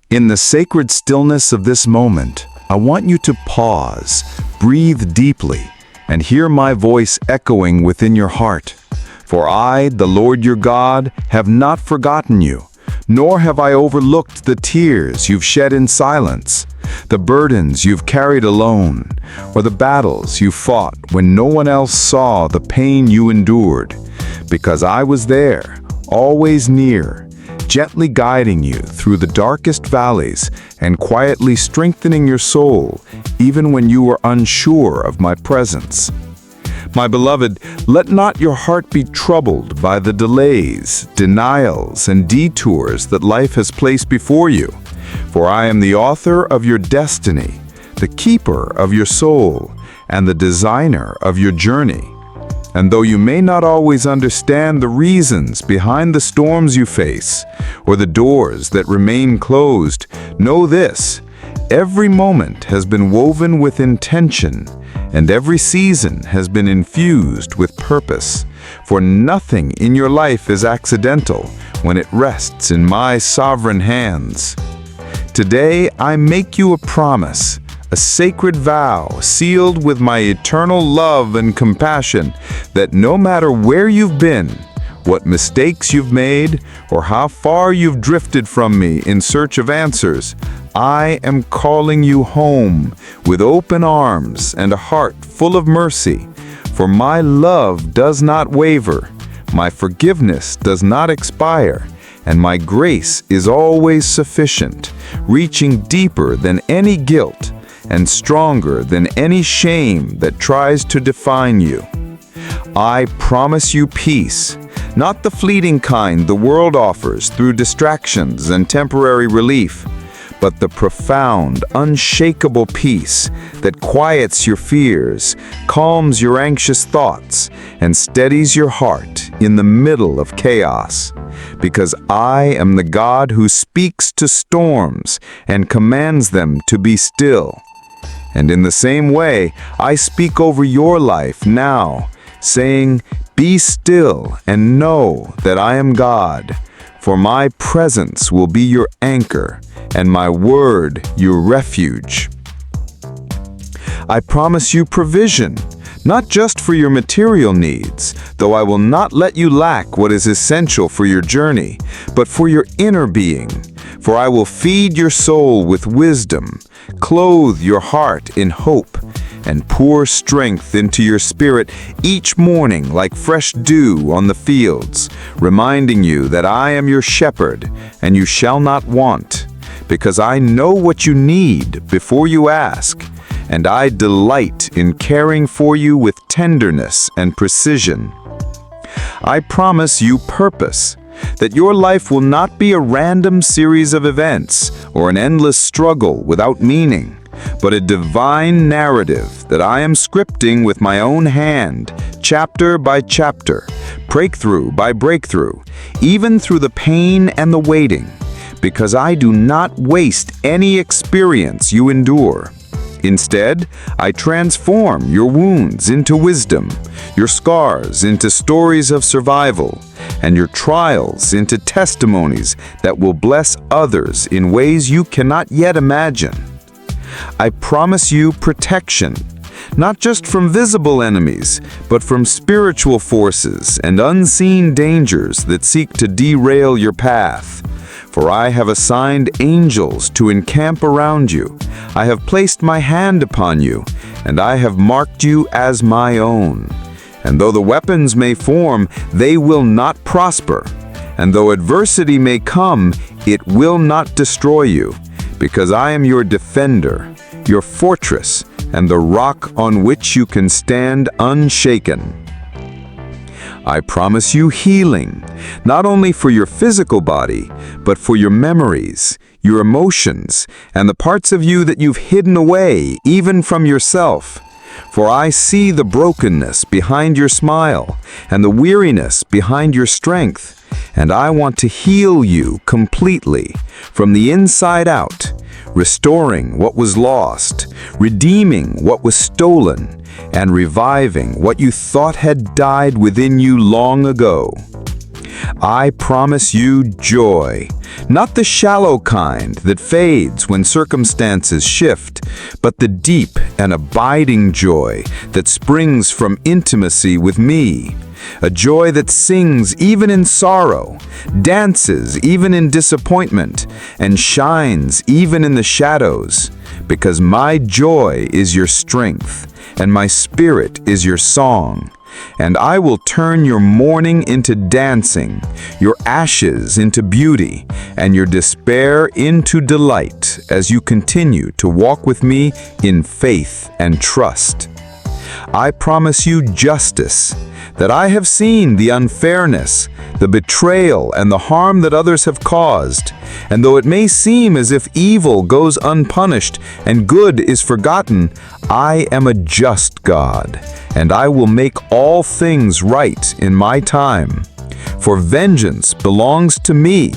In the sacred stillness of this moment, I want you to pause, breathe deeply, and hear my voice echoing within your heart. For I, the Lord your God, have not forgotten you, nor have I overlooked the tears you've shed in silence, the burdens you've carried alone, or the battles you fought when no one else saw the pain you endured. Because I was there, always near, gently guiding you through the darkest valleys and quietly strengthening your soul, even when you were unsure of my presence. My beloved, let not your heart be troubled by the delays, denials, and detours that life has placed before you. For I am the author of your destiny, the keeper of your soul, and the designer of your journey. And though you may not always understand the reasons behind the storms you face, or the doors that remain closed, know this: every moment has been woven with intention, and every season has been infused with purpose. For nothing in your life is accidental when it rests in my sovereign hands. Today, I make you a promise, a sacred vow sealed with my eternal love and compassion, that no matter where you've been, what mistakes you've made, or how far you've drifted from me in search of answers, I am calling you home with open arms and a heart full of mercy. For my love does not waver, my forgiveness does not expire, and my grace is always sufficient, reaching deeper than any guilt and stronger than any shame that tries to define you. I promise you peace, not the fleeting kind the world offers through distractions and temporary relief, but the profound, unshakable peace that quiets your fears, calms your anxious thoughts, and steadies your heart in the middle of chaos. Because I am the God who speaks to storms and commands them to be still. And in the same way, I speak over your life now, saying, "Be still and know that I am God, for my presence will be your anchor, and my word your refuge." I promise you provision, not just for your material needs, though I will not let you lack what is essential for your journey, but for your inner being. For I will feed your soul with wisdom, clothe your heart in hope, and pour strength into your spirit each morning like fresh dew on the fields, reminding you that I am your shepherd, and you shall not want, because I know what you need before you ask, and I delight in caring for you with tenderness and precision. I promise you purpose, that your life will not be a random series of events or an endless struggle without meaning, but a divine narrative that I am scripting with my own hand, chapter by chapter, breakthrough by breakthrough, even through the pain and the waiting, because I do not waste any experience you endure. Instead, I transform your wounds into wisdom, your scars into stories of survival, and your trials into testimonies that will bless others in ways you cannot yet imagine. I promise you protection, not just from visible enemies, but from spiritual forces and unseen dangers that seek to derail your path. For I have assigned angels to encamp around you. I have placed my hand upon you, and I have marked you as my own. And though the weapons may form, they will not prosper. And though adversity may come, it will not destroy you, because I am your defender, your fortress, and the rock on which you can stand unshaken. I promise you healing, not only for your physical body, but for your memories, your emotions, and the parts of you that you've hidden away, even from yourself. For I see the brokenness behind your smile, and the weariness behind your strength, and I want to heal you completely, from the inside out, restoring what was lost, redeeming what was stolen, and reviving what you thought had died within you long ago. I promise you joy, not the shallow kind that fades when circumstances shift, but the deep and abiding joy that springs from intimacy with me. A joy that sings even in sorrow, dances even in disappointment, and shines even in the shadows, because my joy is your strength, and my spirit is your song. And I will turn your mourning into dancing, your ashes into beauty, and your despair into delight as you continue to walk with me in faith and trust. I promise you justice, that I have seen the unfairness, the betrayal, and the harm that others have caused. And though it may seem as if evil goes unpunished and good is forgotten, I am a just God, and I will make all things right in my time. For vengeance belongs to me,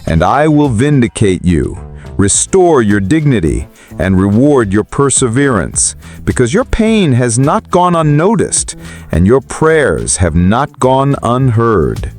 and I will vindicate you, restore your dignity, and reward your perseverance, because your pain has not gone unnoticed, and your prayers have not gone unheard.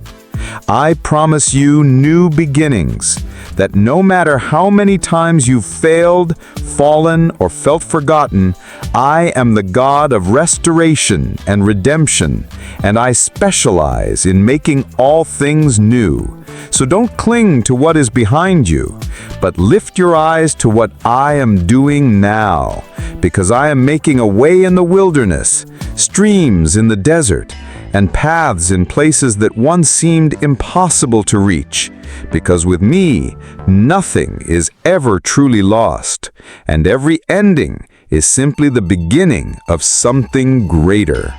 I promise you new beginnings, that no matter how many times you've failed, fallen, or felt forgotten, I am the God of restoration and redemption, and I specialize in making all things new. So don't cling to what is behind you, but lift your eyes to what I am doing now, because I am making a way in the wilderness, streams in the desert, and paths in places that once seemed impossible to reach. Because with me, nothing is ever truly lost, and every ending is simply the beginning of something greater.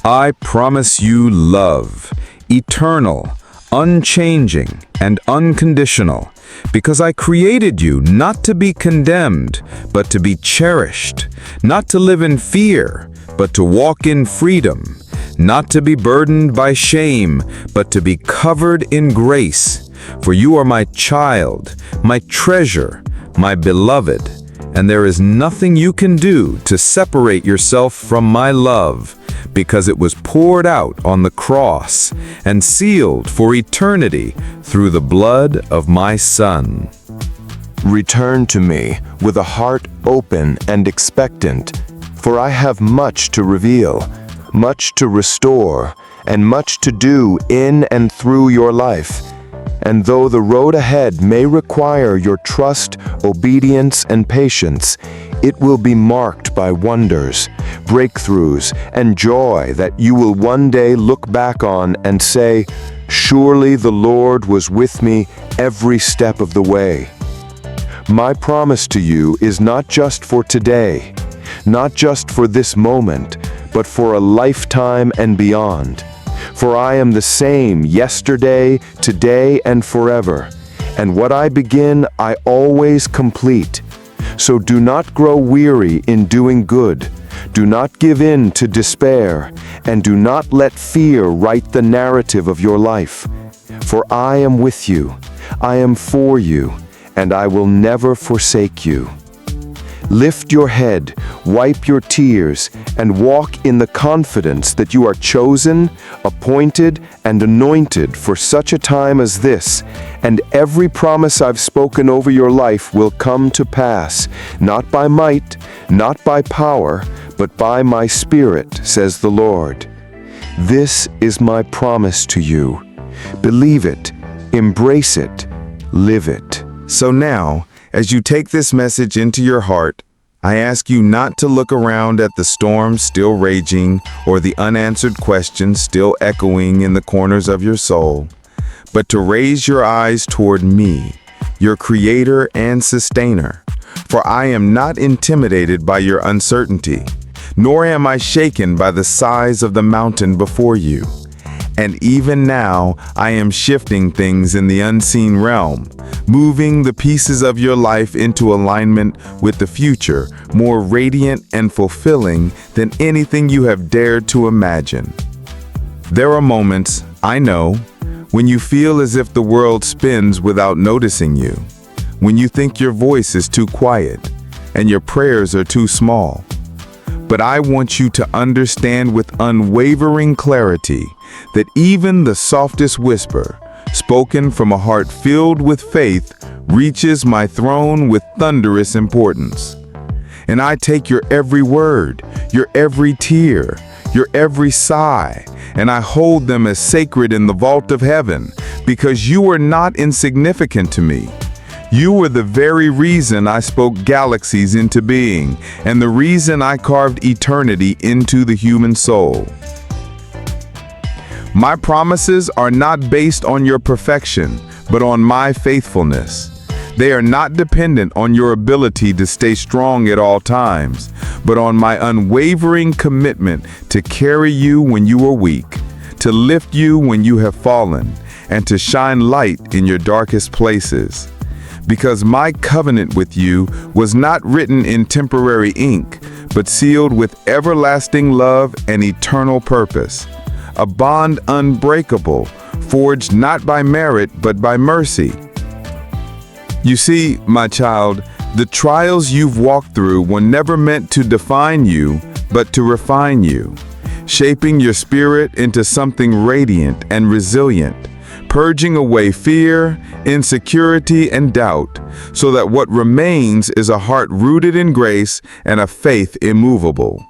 I promise you love, eternal, unchanging, and unconditional, because I created you not to be condemned, but to be cherished, not to live in fear, but to walk in freedom, not to be burdened by shame, but to be covered in grace. For you are my child, my treasure, my beloved, and there is nothing you can do to separate yourself from my love, because it was poured out on the cross and sealed for eternity through the blood of my Son. Return to me with a heart open and expectant, for I have much to reveal, much to restore, and much to do in and through your life. And though the road ahead may require your trust, obedience, and patience, it will be marked by wonders, breakthroughs, and joy that you will one day look back on and say, "Surely the Lord was with me every step of the way." My promise to you is not just for today, not just for this moment, but for a lifetime and beyond. For I am the same yesterday, today, and forever, and what I begin, I always complete. So do not grow weary in doing good, do not give in to despair, and do not let fear write the narrative of your life. For I am with you, I am for you, and I will never forsake you. Lift your head, wipe your tears, and walk in the confidence that you are chosen, appointed, and anointed for such a time as this, and every promise I've spoken over your life will come to pass, not by might, not by power, but by my Spirit, says the Lord. This is my promise to you. Believe it, embrace it, live it. So now, as you take this message into your heart, I ask you not to look around at the storm still raging or the unanswered questions still echoing in the corners of your soul, but to raise your eyes toward me, your Creator and Sustainer. For I am not intimidated by your uncertainty, nor am I shaken by the size of the mountain before you. And even now, I am shifting things in the unseen realm, moving the pieces of your life into alignment with the future, more radiant and fulfilling than anything you have dared to imagine. There are moments, I know, when you feel as if the world spins without noticing you, when you think your voice is too quiet and your prayers are too small. But I want you to understand with unwavering clarity that even the softest whisper, spoken from a heart filled with faith, reaches my throne with thunderous importance. And I take your every word, your every tear, your every sigh, and I hold them as sacred in the vault of heaven, because you are not insignificant to me. You were the very reason I spoke galaxies into being, and the reason I carved eternity into the human soul. My promises are not based on your perfection, but on my faithfulness. They are not dependent on your ability to stay strong at all times, but on my unwavering commitment to carry you when you are weak, to lift you when you have fallen, and to shine light in your darkest places. Because my covenant with you was not written in temporary ink, but sealed with everlasting love and eternal purpose. A bond unbreakable, forged not by merit, but by mercy. You see, my child, the trials you've walked through were never meant to define you, but to refine you, shaping your spirit into something radiant and resilient, purging away fear, insecurity, and doubt, so that what remains is a heart rooted in grace and a faith immovable.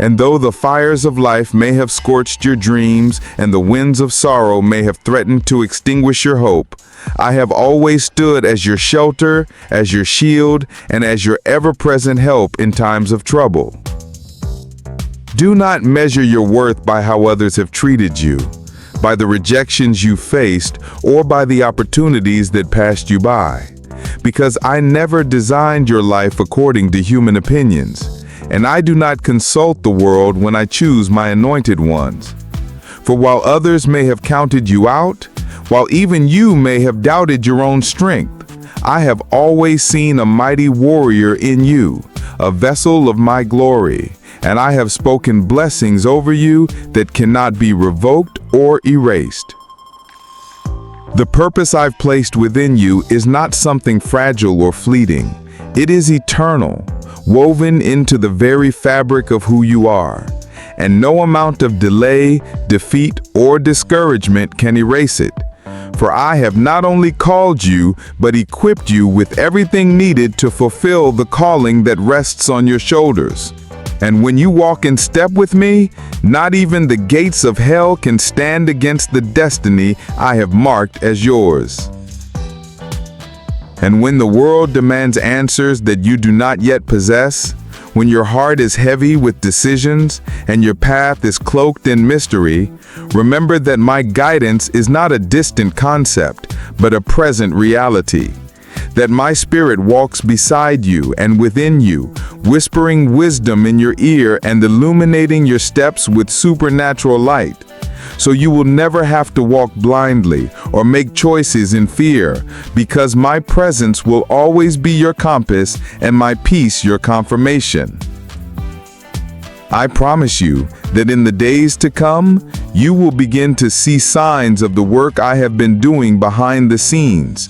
And though the fires of life may have scorched your dreams and the winds of sorrow may have threatened to extinguish your hope, I have always stood as your shelter, as your shield, and as your ever-present help in times of trouble. Do not measure your worth by how others have treated you, by the rejections you faced, or by the opportunities that passed you by. Because I never designed your life according to human opinions, and I do not consult the world when I choose my anointed ones. For while others may have counted you out, while even you may have doubted your own strength, I have always seen a mighty warrior in you, a vessel of my glory, and I have spoken blessings over you that cannot be revoked or erased. The purpose I've placed within you is not something fragile or fleeting. It is eternal, woven into the very fabric of who you are, and no amount of delay, defeat, or discouragement can erase it. For I have not only called you, but equipped you with everything needed to fulfill the calling that rests on your shoulders. And when you walk in step with me, not even the gates of hell can stand against the destiny I have marked as yours. And when the world demands answers that you do not yet possess, when your heart is heavy with decisions and your path is cloaked in mystery, remember that my guidance is not a distant concept, but a present reality. That my spirit walks beside you and within you, whispering wisdom in your ear and illuminating your steps with supernatural light. So you will never have to walk blindly or make choices in fear, because my presence will always be your compass and my peace your confirmation. I promise you that in the days to come, you will begin to see signs of the work I have been doing behind the scenes.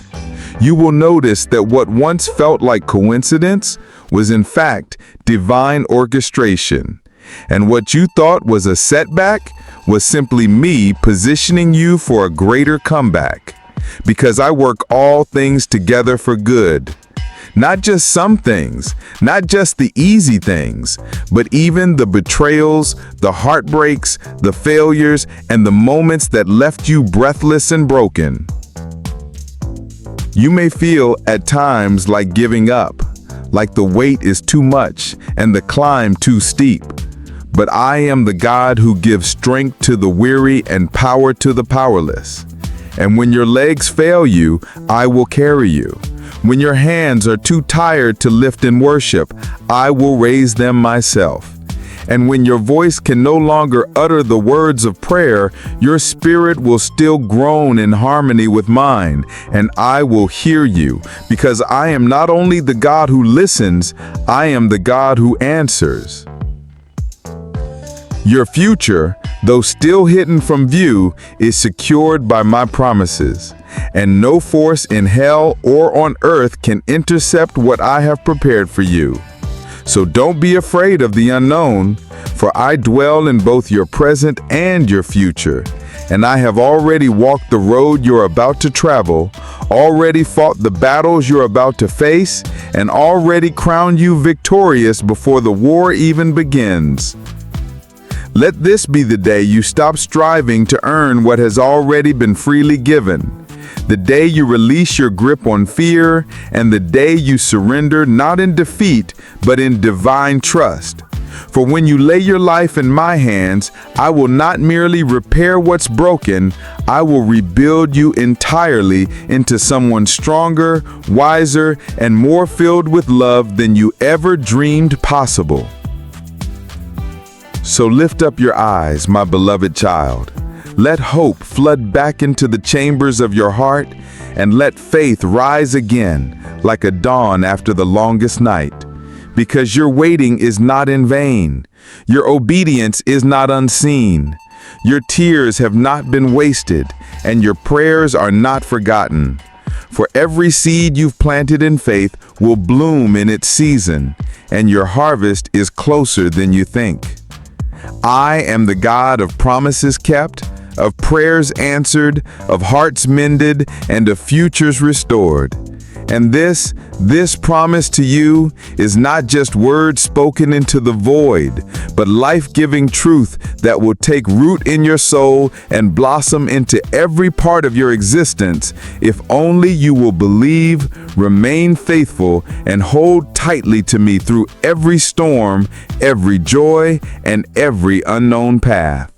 You will notice that what once felt like coincidence was in fact divine orchestration. And what you thought was a setback was simply me positioning you for a greater comeback. Because I work all things together for good. Not just some things, not just the easy things, but even the betrayals, the heartbreaks, the failures, and the moments that left you breathless and broken. You may feel at times like giving up, like the weight is too much and the climb too steep. But I am the God who gives strength to the weary and power to the powerless. And when your legs fail you, I will carry you. When your hands are too tired to lift in worship, I will raise them myself. And when your voice can no longer utter the words of prayer, your spirit will still groan in harmony with mine, and I will hear you, because I am not only the God who listens, I am the God who answers. Your future, though still hidden from view, is secured by my promises, and no force in hell or on earth can intercept what I have prepared for you. So don't be afraid of the unknown, For I dwell in both your present and your future, and I have already walked the road you're about to travel, already fought the battles you're about to face, and already crowned you victorious before the war even begins. Let this be the day you stop striving to earn what has already been freely given, the day you release your grip on fear, and the day you surrender not in defeat, but in divine trust. For when you lay your life in my hands, I will not merely repair what's broken, I will rebuild you entirely into someone stronger, wiser, and more filled with love than you ever dreamed possible. So lift up your eyes, my beloved child. Let hope flood back into the chambers of your heart, and let faith rise again like a dawn after the longest night. Because your waiting is not in vain. Your obedience is not unseen. Your tears have not been wasted, and your prayers are not forgotten. For every seed you've planted in faith will bloom in its season, and your harvest is closer than you think. I am the God of promises kept, of prayers answered, of hearts mended, and of futures restored. And this promise to you is not just words spoken into the void, but life-giving truth that will take root in your soul and blossom into every part of your existence if only you will believe, remain faithful, and hold tightly to me through every storm, every joy, and every unknown path.